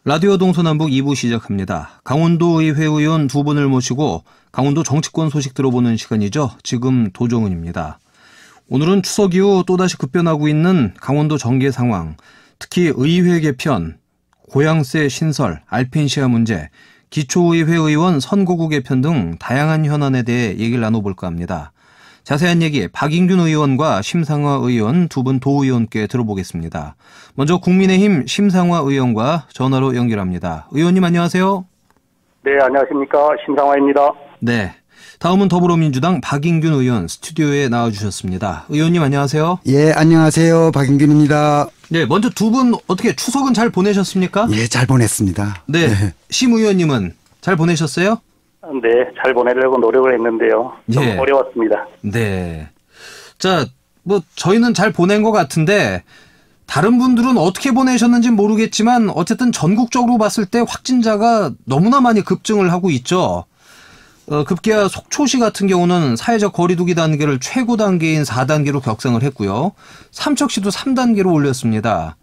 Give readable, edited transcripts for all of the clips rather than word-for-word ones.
라디오 동서남북 2부 시작합니다. 강원도의회 의원 두 분을 모시고 강원도 정치권 소식 들어보는 시간이죠. 지금 도정은입니다. 오늘은 추석 이후 또다시 급변하고 있는 강원도 정계 상황, 특히 의회 개편, 고향세 신설, 알펜시아 문제, 기초의회 의원 선거구 개편 등 다양한 현안에 대해 얘기를 나눠볼까 합니다. 자세한 얘기 박인균 의원과 심상화 의원 두 분 도의원께 들어보겠습니다. 먼저 국민의힘 심상화 의원과 전화로 연결합니다. 의원님 안녕하세요. 네, 안녕하십니까. 심상화입니다. 네. 다음은 더불어민주당 박인균 의원 스튜디오에 나와주셨습니다. 의원님 안녕하세요. 예, 안녕하세요. 박인균입니다. 네, 먼저 두 분 어떻게 추석은 잘 보내셨습니까? 예, 잘 보냈습니다. 네. 심 의원님은 잘 보내셨어요? 네, 잘 보내려고 노력을 했는데요. 좀 예. 어려웠습니다. 네. 자, 저희는 잘 보낸 것 같은데 다른 분들은 어떻게 보내셨는지 모르겠지만 어쨌든 전국적으로 봤을 때 확진자가 너무나 많이 급증을 하고 있죠. 급기야 속초시 같은 경우는 사회적 거리두기 단계를 최고 단계인 4단계로 격상을 했고요. 삼척시도 3단계로 올렸습니다.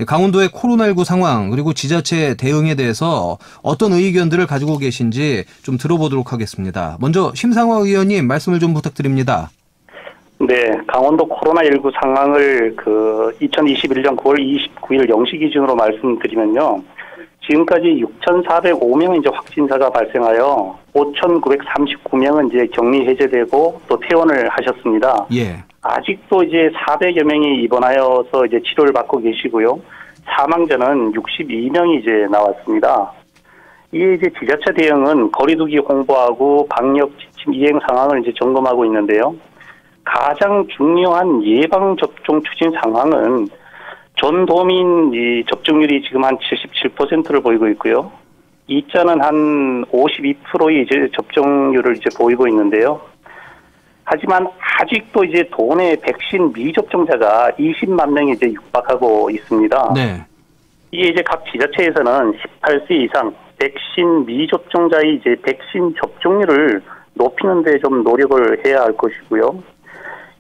강원도의 코로나19 상황 그리고 지자체 대응에 대해서 어떤 의견들을 가지고 계신지 좀 들어보도록 하겠습니다. 먼저 심상화 의원님 말씀을 좀 부탁드립니다. 네, 강원도 코로나19 상황을 2021년 9월 29일 0시 기준으로 말씀드리면요. 지금까지 6,405명의 이제 확진자가 발생하여 5,939명은 이제 격리 해제되고 또 퇴원을 하셨습니다. 예. 아직도 이제 400여 명이 입원하여서 이제 치료를 받고 계시고요. 사망자는 62명이 이제 나왔습니다. 이게 이제 지자체 대응은 거리두기 홍보하고 방역 지침 이행 상황을 이제 점검하고 있는데요. 가장 중요한 예방 접종 추진 상황은 전도민 이 접종률이 지금 한 77%를 보이고 있고요. 2자는 한 52%의 이제 접종률을 이제 보이고 있는데요. 하지만 아직도 이제 도내 백신 미접종자가 20만 명이 이제 육박하고 있습니다. 네. 이게 이제 각 지자체에서는 18세 이상 백신 미접종자의 이제 백신 접종률을 높이는 데 좀 노력을 해야 할 것이고요.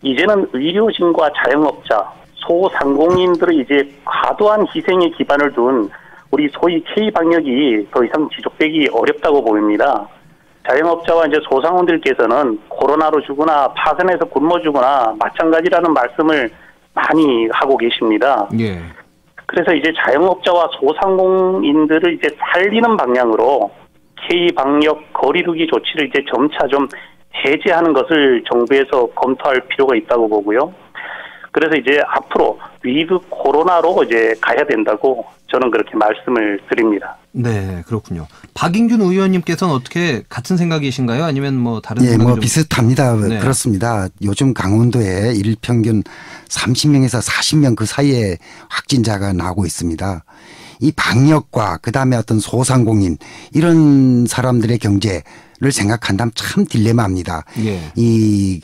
이제는 의료진과 자영업자, 소상공인들의 이제 과도한 희생에 기반을 둔 우리 소위 K방역이 더 이상 지속되기 어렵다고 보입니다. 자영업자와 이제 소상공인들께서는 코로나로 죽거나 파산해서 굶어 죽거나 마찬가지라는 말씀을 많이 하고 계십니다. 예. 그래서 이제 자영업자와 소상공인들을 이제 살리는 방향으로 K방역 거리두기 조치를 이제 점차 좀 해제하는 것을 정부에서 검토할 필요가 있다고 보고요. 그래서 이제 앞으로 위드 코로나로 이제 가야 된다고 저는 그렇게 말씀을 드립니다. 네, 그렇군요. 박인균 의원님께서는 어떻게 같은 생각이신가요? 아니면 다른 예, 생각이 비슷합니다. 네. 그렇습니다. 요즘 강원도에 일평균 30명에서 40명 그 사이에 확진자가 나오고 있습니다. 이 방역과 그다음에 어떤 소상공인 이런 사람들의 경제를 생각한다면 참 딜레마입니다. 예. 이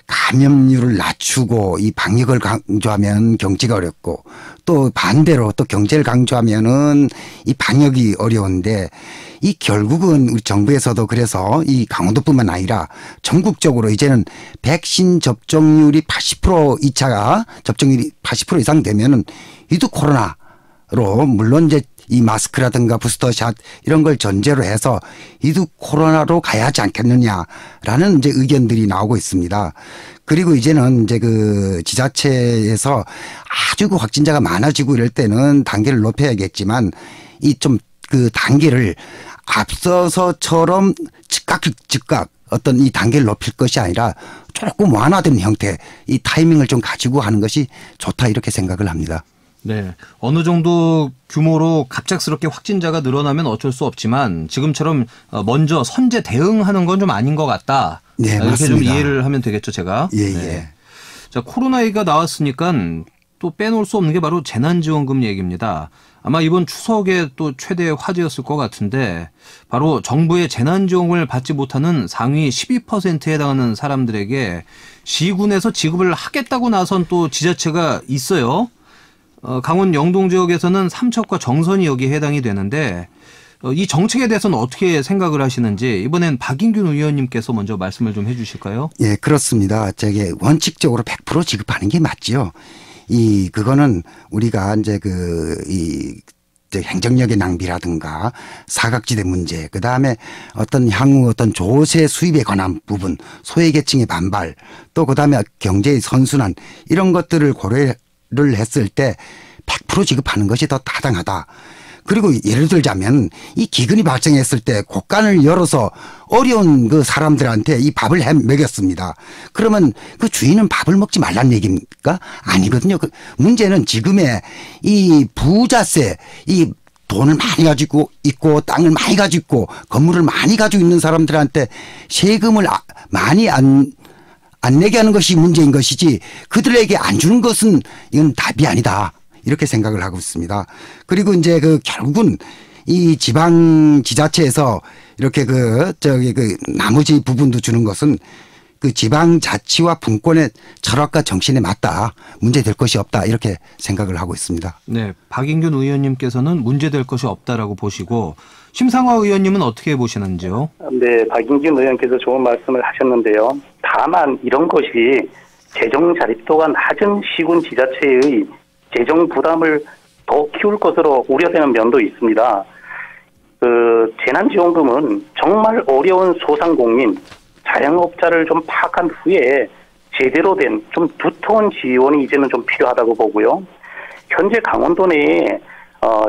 감염률을 낮추고 이 방역을 강조하면 경제가 어렵고 또 반대로 또 경제를 강조하면은 이 방역이 어려운데 이 결국은 우리 정부에서도 그래서 이 강원도뿐만 아니라 전국적으로 이제는 백신 접종률이 80% 2차 접종률이 80% 이상 되면은 이도 코로나로 물론 이제 이 마스크라든가 부스터샷 이런 걸 전제로 해서 이도 코로나로 가야 하지 않겠느냐라는 이제 의견들이 나오고 있습니다. 그리고 이제는 이제 그 지자체에서 아주 그 확진자가 많아지고 이럴 때는 단계를 높여야겠지만 이 좀 그 단계를 앞서서처럼 즉각 어떤 이 단계를 높일 것이 아니라 조금 완화된 형태 이 타이밍을 좀 가지고 하는 것이 좋다 이렇게 생각을 합니다. 네. 어느 정도 규모로 갑작스럽게 확진자가 늘어나면 어쩔 수 없지만 지금처럼 먼저 선제 대응하는 건 좀 아닌 것 같다. 네, 이렇게 맞습니다. 좀 이해를 하면 되겠죠, 제가. 예, 네. 예. 자, 코로나19가 나왔으니까 또 빼놓을 수 없는 게 바로 재난지원금 얘기입니다. 아마 이번 추석에 또 최대 화제였을 것 같은데 바로 정부의 재난지원금을 받지 못하는 상위 12%에 해당하는 사람들에게 시군에서 지급을 하겠다고 나선 또 지자체가 있어요. 강원 영동 지역에서는 삼척과 정선이 여기에 해당이 되는데 이 정책에 대해서는 어떻게 생각을 하시는지 이번엔 박인균 의원님께서 먼저 말씀을 좀 해 주실까요? 예, 그렇습니다. 저게 원칙적으로 100% 지급하는 게 맞지요. 그거는 우리가 이제 행정력의 낭비라든가 사각지대 문제, 그 다음에 어떤 향후 어떤 조세 수입에 관한 부분, 소외계층의 반발, 또 그 다음에 경제의 선순환 이런 것들을 고려를 했을 때 100% 지급하는 것이 더 타당하다. 그리고 예를 들자면 이 기근이 발생했을 때 곳간을 열어서 어려운 그 사람들한테 이 밥을 해 먹였습니다. 그러면 그 주인은 밥을 먹지 말란 얘기입니까? 아니거든요. 그 문제는 지금의 이 부자세, 이 돈을 많이 가지고 있고 땅을 많이 가지고 있고 건물을 많이 가지고 있는 사람들한테 세금을 많이 안 내게 하는 것이 문제인 것이지 그들에게 안 주는 것은 이건 답이 아니다. 이렇게 생각을 하고 있습니다. 그리고 이제 그 결국은 이 지방 지자체에서 이렇게 그 나머지 부분도 주는 것은 그 지방 자치와 분권의 철학과 정신에 맞다. 문제될 것이 없다. 이렇게 생각을 하고 있습니다. 네, 박인균 의원님께서는 문제될 것이 없다라고 보시고 심상화 의원님은 어떻게 보시는지요? 네, 박인균 의원께서 좋은 말씀을 하셨는데요. 다만 이런 것이 재정 자립도가 낮은 시군 지자체의 재정 부담을 더 키울 것으로 우려되는 면도 있습니다. 그 재난지원금은 정말 어려운 소상공인, 자영업자를 좀 파악한 후에 제대로 된 좀 두터운 지원이 이제는 좀 필요하다고 보고요. 현재 강원도 내에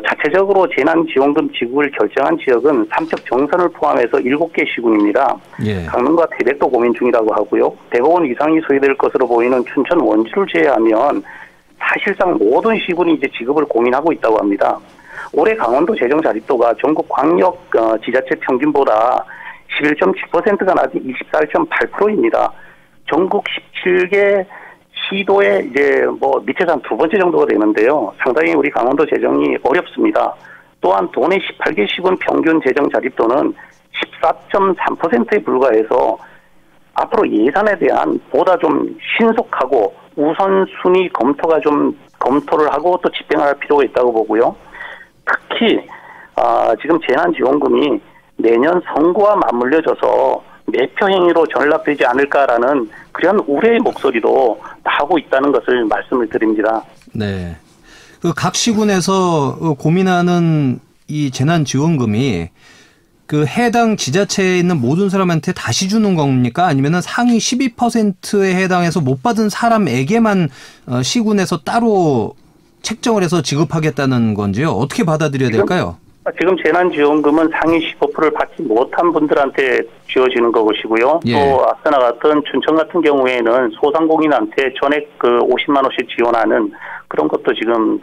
자체적으로 재난지원금 지급을 결정한 지역은 삼척 정선을 포함해서 7개 시군입니다. 예. 강릉과 태백도 고민 중이라고 하고요. 100억 원 이상이 소요될 것으로 보이는 춘천 원주를 제외하면 사실상 모든 시군이 이제 지급을 고민하고 있다고 합니다. 올해 강원도 재정 자립도가 전국 광역 지자체 평균보다 11.7%가 낮은 24.8%입니다. 전국 17개 시도에 이제 밑에서 한 두 번째 정도가 되는데요. 상당히 우리 강원도 재정이 어렵습니다. 또한 도내 18개 시군 평균 재정 자립도는 14.3%에 불과해서 앞으로 예산에 대한 보다 좀 신속하고 우선순위 검토를 하고 또 집행할 필요가 있다고 보고요. 특히 지금 재난지원금이 내년 선거와 맞물려져서 매표 행위로 전락되지 않을까라는 그런 우려의 목소리도 나오고 있다는 것을 말씀을 드립니다. 네, 그 각 시군에서 고민하는 이 재난지원금이 그 해당 지자체에 있는 모든 사람한테 다시 주는 겁니까? 아니면은 상위 12%에 해당해서 못 받은 사람에게만 시군에서 따로 책정을 해서 지급하겠다는 건지요? 어떻게 받아들여야 될까요? 지금 재난지원금은 상위 15%를 받지 못한 분들한테 지어지는 것이고요. 예. 또 앞서 나갔던 춘천 같은 경우에는 소상공인한테 전액 50만 원씩 지원하는 그런 것도 지금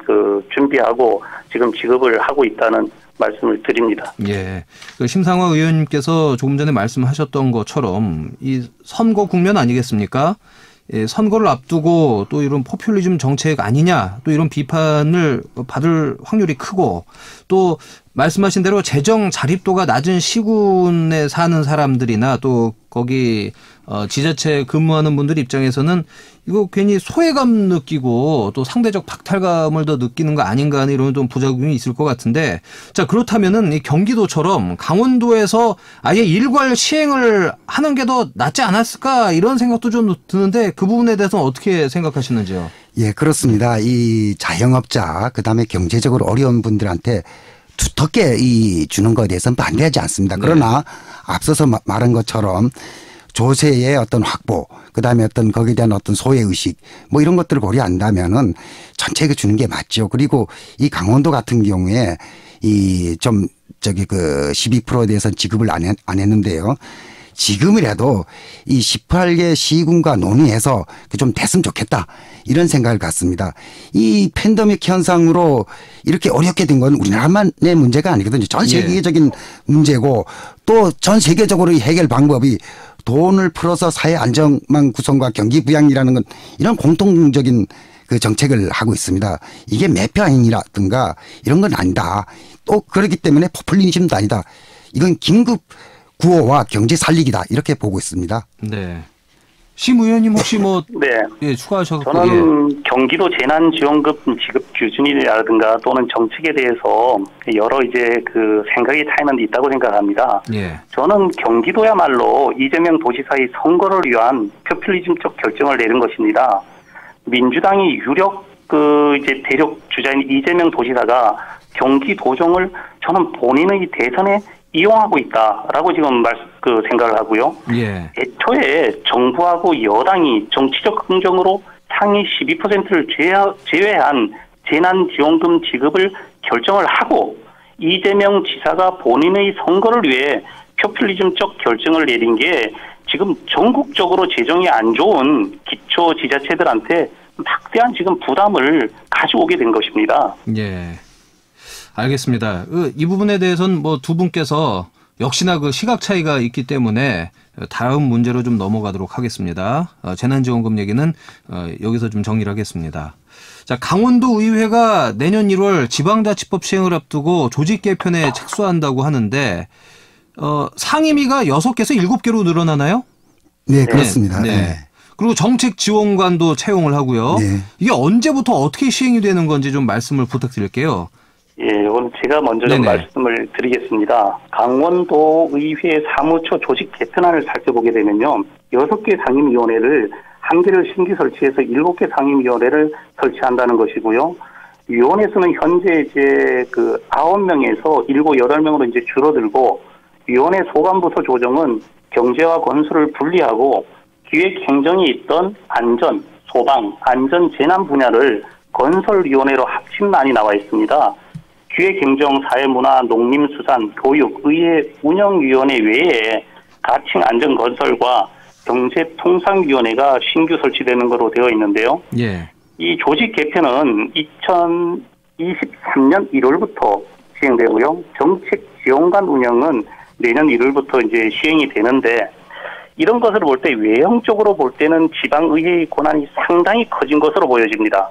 준비하고 지금 지급을 하고 있다는 말씀을 드립니다. 예. 그 심상화 의원님께서 조금 전에 말씀하셨던 것처럼 이 선거 국면 아니겠습니까? 예, 선거를 앞두고 또 이런 포퓰리즘 정책 아니냐 또 이런 비판을 받을 확률이 크고 또 말씀하신 대로 재정 자립도가 낮은 시군에 사는 사람들이나 또 거기 지자체 근무하는 분들 입장에서는 이거 괜히 소외감 느끼고 또 상대적 박탈감을 더 느끼는 거 아닌가 하는 이런 좀 부작용이 있을 것 같은데 자 그렇다면은 이 경기도처럼 강원도에서 아예 일괄 시행을 하는 게 더 낫지 않았을까 이런 생각도 좀 드는데 그 부분에 대해서는 어떻게 생각하시는지요? 예, 그렇습니다. 이 자영업자 그다음에 경제적으로 어려운 분들한테 두텁게 주는 것에 대해서는 반대하지 않습니다. 그러나 앞서서 말한 것처럼 조세의 어떤 확보, 그다음에 어떤 거기에 대한 어떤 소외 의식 뭐 이런 것들을 고려한다면은 전체에게 주는 게 맞죠. 그리고 이 강원도 같은 경우에 이 좀 12%에 대해서 지급을 안 했는데요. 지금이라도 이 18개 시군과 논의해서 좀 됐으면 좋겠다. 이런 생각을 갖습니다. 이 팬데믹 현상으로 이렇게 어렵게 된 건 우리나라만의 문제가 아니거든요. 전 세계적인 문제고 또 전 세계적으로 이 해결 방법이 돈을 풀어서 사회 안정망 구성과 경기 부양이라는 건 이런 공통적인 그 정책을 하고 있습니다. 이게 매표 행위라든가 이런 건 아니다. 또 그렇기 때문에 포퓰리즘도 아니다. 이건 긴급 구호와 경제 살리기다 이렇게 보고 있습니다. 네. 심 의원님 혹시 네. 추가하셔서 저는 경기도 재난지원금 지급 기준이라든가 또는 정책에 대해서 여러 이제 생각이 타이는 데 있다고 생각합니다. 예. 저는 경기도야말로 이재명 도지사의 선거를 위한 포퓰리즘적 결정을 내린 것입니다. 민주당이 유력 이제 대륙 주자인 이재명 도지사가 경기도정을 저는 본인의 대선에 이용하고 있다라고 지금 생각을 하고요. 예. 애초에 정부하고 여당이 정치적 흥정으로 상위 12%를 제외한 재난지원금 지급을 결정을 하고 이재명 지사가 본인의 선거를 위해 포퓰리즘적 결정을 내린 게 지금 전국적으로 재정이 안 좋은 기초 지자체들한테 막대한 지금 부담을 가져오게 된 것입니다. 예. 알겠습니다. 이 부분에 대해서는 뭐 두 분께서 역시나 그 시각 차이가 있기 때문에 다음 문제로 좀 넘어가도록 하겠습니다. 재난지원금 얘기는 여기서 좀 정리를 하겠습니다. 자, 강원도 의회가 내년 1월 지방자치법 시행을 앞두고 조직 개편에 착수한다고 하는데 상임위가 6개에서 7개로 늘어나나요? 네, 그렇습니다. 네. 네. 그리고 정책 지원관도 채용을 하고요. 네. 이게 언제부터 어떻게 시행이 되는 건지 좀 말씀을 부탁드릴게요. 예, 오늘 제가 먼저 좀 말씀을 드리겠습니다. 강원도 의회 사무처 조직 개편안을 살펴보게 되면요. 6개 상임위원회를 1개를 신규 설치해서 7개 상임위원회를 설치한다는 것이고요. 위원회 수는 현재 이제 9명에서 7, 8명으로 이제 줄어들고 위원회 소관부서 조정은 경제와 건설을 분리하고 기획 행정이 있던 안전, 소방, 안전 재난 분야를 건설위원회로 합친안이 나와 있습니다. 기획행정, 사회문화, 농림수산, 교육, 의회 운영위원회 외에 가칭 안전건설과 경제통상위원회가 신규 설치되는 것으로 되어 있는데요. 예. 이 조직 개편은 2023년 1월부터 시행되고요. 정책 지원관 운영은 내년 1월부터 이제 시행이 되는데 이런 것을 볼 때 외형적으로 볼 때는 지방의회의 권한이 상당히 커진 것으로 보여집니다.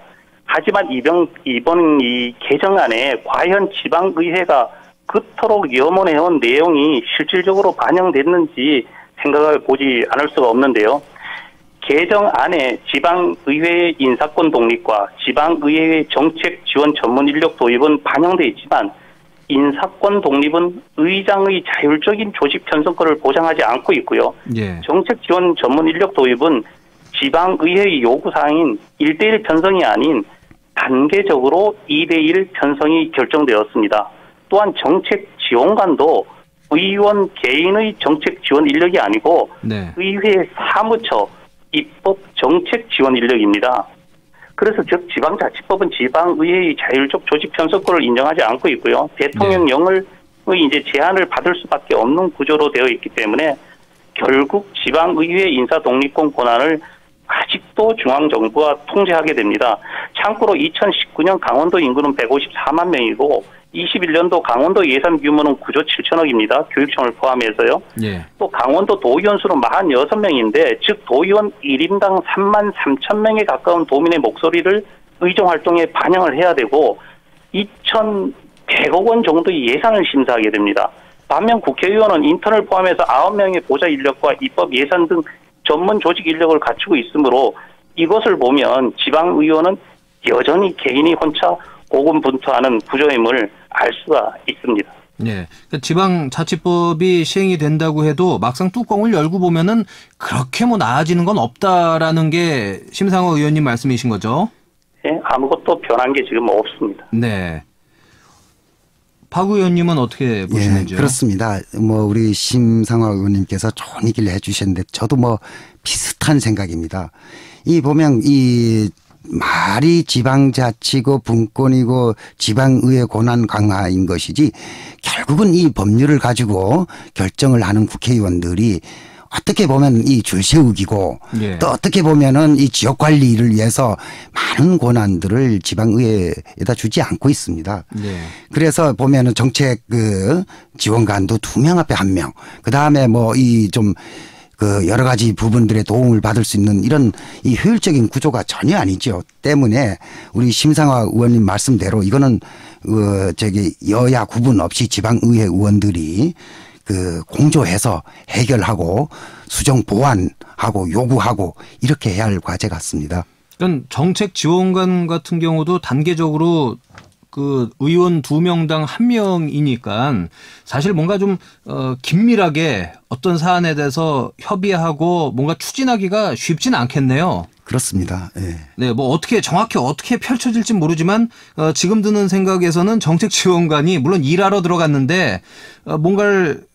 하지만 이번 이 개정안에 과연 지방의회가 그토록 염원해온 내용이 실질적으로 반영됐는지 생각을 보지 않을 수가 없는데요. 개정안에 지방의회의 인사권 독립과 지방의회의 정책 지원 전문 인력 도입은 반영돼 있지만 인사권 독립은 의장의 자율적인 조직 편성권을 보장하지 않고 있고요. 예. 정책 지원 전문 인력 도입은 지방의회의 요구사항인 1대1 편성이 아닌 단계적으로 2대1 편성이 결정되었습니다. 또한 정책 지원관도 의원 개인의 정책 지원 인력이 아니고 네. 의회 사무처 입법 정책 지원 인력입니다. 그래서 즉 지방자치법은 지방의회의 자율적 조직 편성권을 인정하지 않고 있고요. 대통령령을 이제 제한을 받을 수밖에 없는 구조로 되어 있기 때문에 결국 지방의회 인사 독립권 권한을 아직도 중앙정부가 통제하게 됩니다. 참고로 2019년 강원도 인구는 154만 명이고 21년도 강원도 예산 규모는 9조 7천억입니다. 교육청을 포함해서요. 예. 또 강원도 도의원 수는 46명인데 즉 도의원 1인당 3만 3천 명에 가까운 도민의 목소리를 의정활동에 반영을 해야 되고 2,100억 원 정도의 예산을 심사하게 됩니다. 반면 국회의원은 인턴을 포함해서 9명의 보좌 인력과 입법 예산 등 전문 조직 인력을 갖추고 있으므로 이것을 보면 지방의원은 여전히 개인이 혼자 고군분투하는 구조임을 알 수가 있습니다. 예. 그러니까 지방자치법이 시행이 된다고 해도 막상 뚜껑을 열고 보면은 그렇게 뭐 나아지는 건 없다라는 게 심상호 의원님 말씀이신 거죠? 예, 아무것도 변한 게 지금 없습니다. 네. 박 의원님은 어떻게 보시는지요? 예, 그렇습니다. 뭐 우리 심상화 의원님께서 좋은 얘기를 해주셨는데 저도 뭐 비슷한 생각입니다. 이 보면 이 말이 지방자치고 분권이고 지방의회 권한 강화인 것이지 결국은 이 법률을 가지고 결정을 하는 국회의원들이 어떻게 보면 이 줄세우기고 예. 또 어떻게 보면은 이 지역 관리를 위해서 많은 권한들을 지방의회에다 주지 않고 있습니다. 예. 그래서 보면은 정책 지원관도 2명 앞에 1명. 그 다음에 뭐 이 좀 여러 가지 부분들의 도움을 받을 수 있는 이런 이 효율적인 구조가 전혀 아니죠. 때문에 우리 심상화 의원님 말씀대로 이거는 여야 구분 없이 지방의회 의원들이 공조해서 해결하고 수정 보완하고 요구하고 이렇게 해야 할 과제 같습니다. 그러니까 정책 지원관 같은 경우도 단계적으로 의원 2명당 1명이니까 사실 뭔가 좀 긴밀하게 어떤 사안에 대해서 협의하고 뭔가 추진하기가 쉽지는 않겠네요. 그렇습니다. 예. 네, 뭐 정확히 어떻게 펼쳐질지 모르지만 지금 드는 생각에서는 정책지원관이 물론 일하러 들어갔는데 뭔가를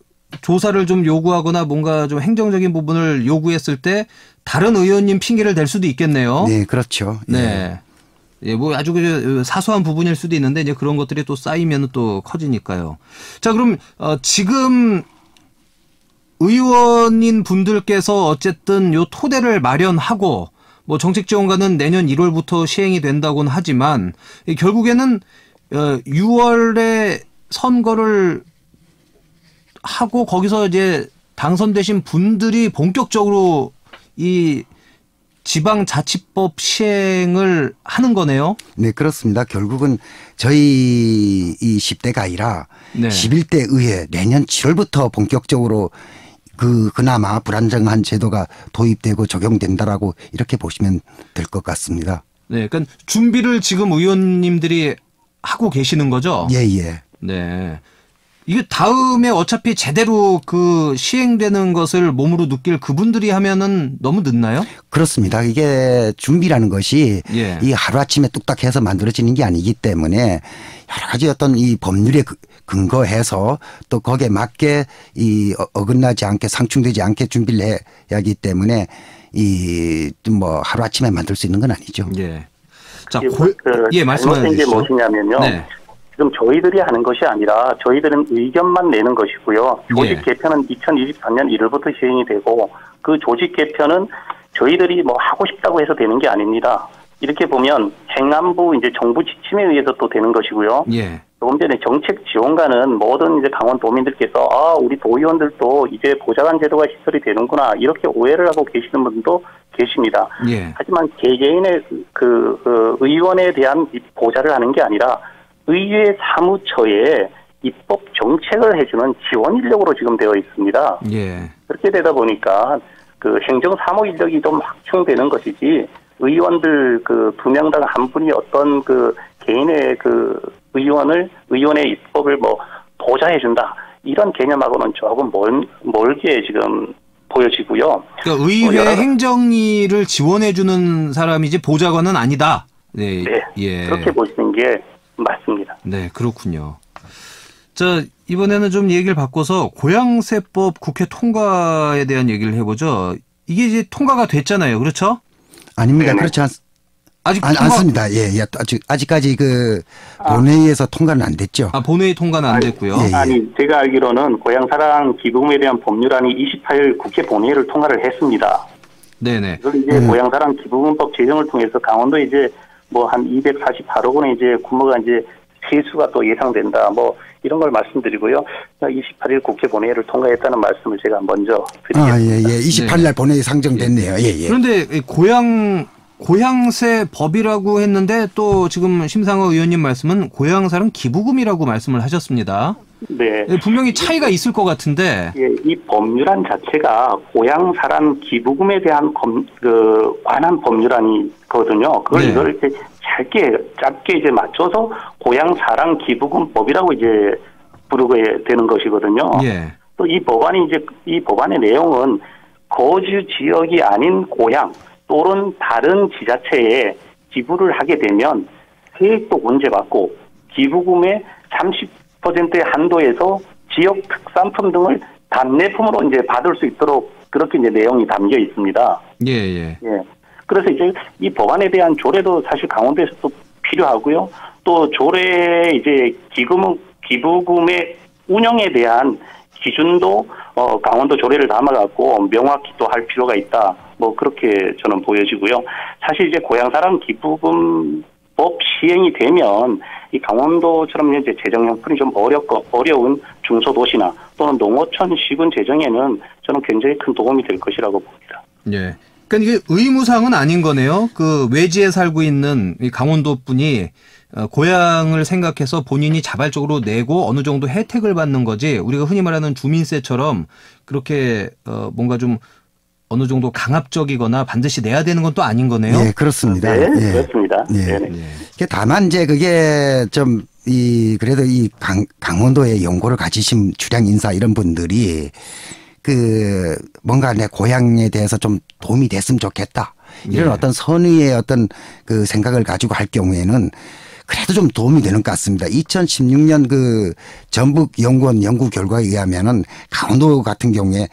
조사를 좀 요구하거나 뭔가 좀 행정적인 부분을 요구했을 때 다른 의원님 핑계를 댈 수도 있겠네요. 네, 그렇죠. 예. 네. 예, 뭐 아주 사소한 부분일 수도 있는데 이제 그런 것들이 또 쌓이면 또 커지니까요. 자, 그럼 지금 의원인 분들께서 어쨌든 요 토대를 마련하고 뭐 정책지원관은 내년 1월부터 시행이 된다고는 하지만 결국에는 6월에 선거를 하고 거기서 이제 당선되신 분들이 본격적으로 이 지방자치법 시행을 하는 거네요. 네, 그렇습니다. 결국은 저희 이 10대가 아니라 네. 11대 의회 내년 7월부터 본격적으로 그나마 불안정한 제도가 도입되고 적용된다라고 이렇게 보시면 될 것 같습니다. 네, 그러니까 준비를 지금 의원님들이 하고 계시는 거죠? 예, 예. 네. 이게 다음에 어차피 제대로 시행되는 것을 몸으로 느낄 그분들이 하면은 너무 늦나요? 그렇습니다. 이게 준비라는 것이 예. 이 하루아침에 뚝딱 해서 만들어지는 게 아니기 때문에 여러 가지 어떤 이 법률에 근거해서 또 거기에 맞게 이 어긋나지 않게 상충되지 않게 준비를 해야 하기 때문에 이 뭐 하루아침에 만들 수 있는 건 아니죠. 예. 자, 말씀해 잘못된 게 주시죠. 무엇이냐면요. 네. 지금 저희들이 하는 것이 아니라 저희들은 의견만 내는 것이고요. 조직 예. 개편은 2023년 1월부터 시행이 되고 그 조직 개편은 저희들이 뭐 하고 싶다고 해서 되는 게 아닙니다. 이렇게 보면 행안부 이제 정부 지침에 의해서 또 되는 것이고요. 예. 조금 전에 정책 지원관은 모든 이제 강원도민들께서 우리 도의원들도 이제 보좌관 제도가 시설이 되는구나 이렇게 오해를 하고 계시는 분도 계십니다. 예. 하지만 개개인의 의원에 대한 보좌를 하는 게 아니라 의회 사무처에 입법 정책을 해주는 지원 인력으로 지금 되어 있습니다. 예. 그렇게 되다 보니까 행정 사무 인력이 좀 확충되는 것이지 의원들 2명당 한 분이 어떤 개인의 의원의 입법을 뭐 보좌해준다 이런 개념하고는 조금 멀게 지금 보여지고요. 그러니까 의회 행정일을 지원해주는 사람이지 보좌관은 아니다. 네. 네. 예. 그렇게 보시는 게 맞습니다. 네, 그렇군요. 자, 이번에는 좀 얘기를 바꿔서 고양세법 국회 통과에 대한 얘기를 해보죠. 이게 이제 통과가 됐잖아요. 그렇죠? 아닙니다. 네네. 그렇지 아직 않습니다. 예, 예. 아직까지 본회의에서 통과는 안 됐죠. 본회의 통과는 안 됐고요. 예, 예. 아니, 제가 알기로는 고향사랑 기부금에 대한 법률안이 28일 국회 본회의를 통과를 했습니다. 네네. 이걸 이제 고향사랑 기부금법 제정을 통해서 강원도 이제 뭐 한 248억 원의 이제 규모가 이제 세수가 또 예상된다. 뭐 이런 걸 말씀드리고요. 28일 국회 본회의를 통과했다는 말씀을 제가 먼저 드리겠습니다. 예, 예. 28일 날 본회의 상정됐네요. 예, 예. 그런데 고향세 법이라고 했는데 또 지금 심상호 의원님 말씀은 고향사랑 기부금이라고 말씀을 하셨습니다. 네. 분명히 차이가 있을 것 같은데. 예, 이 법률안 자체가 고향사랑 기부금에 대한 관한 법률안이거든요. 그걸 네. 이걸 이제 짧게 이제 맞춰서 고향사랑 기부금법이라고 이제 부르게 되는 것이거든요. 예. 또 이 법안의 내용은 거주 지역이 아닌 고향 또는 다른 지자체에 기부를 하게 되면 세액도 면제받고 기부금의 30%의 한도에서 지역 특산품 등을 답례품으로 이제 받을 수 있도록 그렇게 이제 내용이 담겨 있습니다. 예, 예. 예. 그래서 이제 이 법안에 대한 조례도 사실 강원도에서 또 필요하고요. 또 조례 이제 기부금의 운영에 대한 기준도 강원도 조례를 담아갖고 명확히 또 할 필요가 있다. 뭐 그렇게 저는 보여지고요. 사실 이제 고향사랑 기부금법 시행이 되면 이 강원도처럼 이제 재정 형편이 좀 어려운 중소도시나 또는 농어촌 시군 재정에는 저는 굉장히 큰 도움이 될 것이라고 봅니다. 예. 그러니까 이게 의무사항은 아닌 거네요. 외지에 살고 있는 이 강원도 분이 고향을 생각해서 본인이 자발적으로 내고 어느 정도 혜택을 받는 거지 우리가 흔히 말하는 주민세처럼 그렇게 뭔가 좀 어느 정도 강압적이거나 반드시 내야 되는 건 또 아닌 거네요. 예, 그렇습니다. 네, 예. 그렇습니다. 예. 네. 다만 이제 그게 좀 그래도 이 강원도에 연고를 가지신 주량 인사 이런 분들이 뭔가 내 고향에 대해서 좀 도움이 됐으면 좋겠다. 이런 네. 어떤 선의의 어떤 그 생각을 가지고 할 경우에는 그래도 좀 도움이 되는 것 같습니다. 2016년 그 전북연구원 연구 결과에 의하면은 강원도 같은 경우에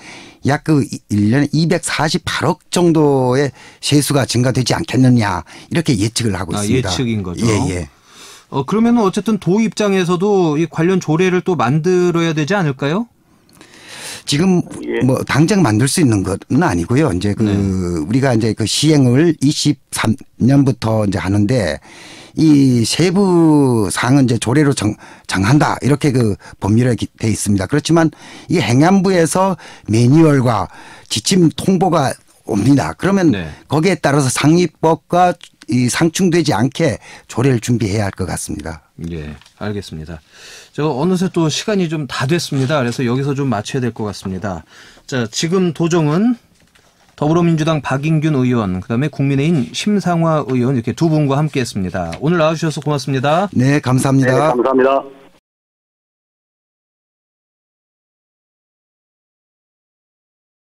약 그 1년에 248억 정도의 세수가 증가되지 않겠느냐 이렇게 예측을 하고 있습니다. 예측인 거죠. 예, 예. 그러면 어쨌든 도 입장에서도 이 관련 조례를 또 만들어야 되지 않을까요? 지금 예. 뭐 당장 만들 수 있는 건 아니고요. 이제 그 네. 우리가 이제 그 시행을 23년부터 이제 하는데 이 세부 사항은 이제 조례로 정한다 이렇게 그 법률에 돼 있습니다. 그렇지만 이 행안부에서 매뉴얼과 지침 통보가 옵니다. 그러면 네. 거기에 따라서 상위법과 이 상충되지 않게 조례를 준비해야 할 것 같습니다. 예, 알겠습니다. 저 어느새 또 시간이 좀 다 됐습니다. 그래서 여기서 좀 마쳐야 될 것 같습니다. 자, 지금 도정은 더불어민주당 박인균 의원, 그다음에 국민의힘 심상화 의원 이렇게 두 분과 함께했습니다. 오늘 나와주셔서 고맙습니다. 네, 감사합니다. 네, 감사합니다.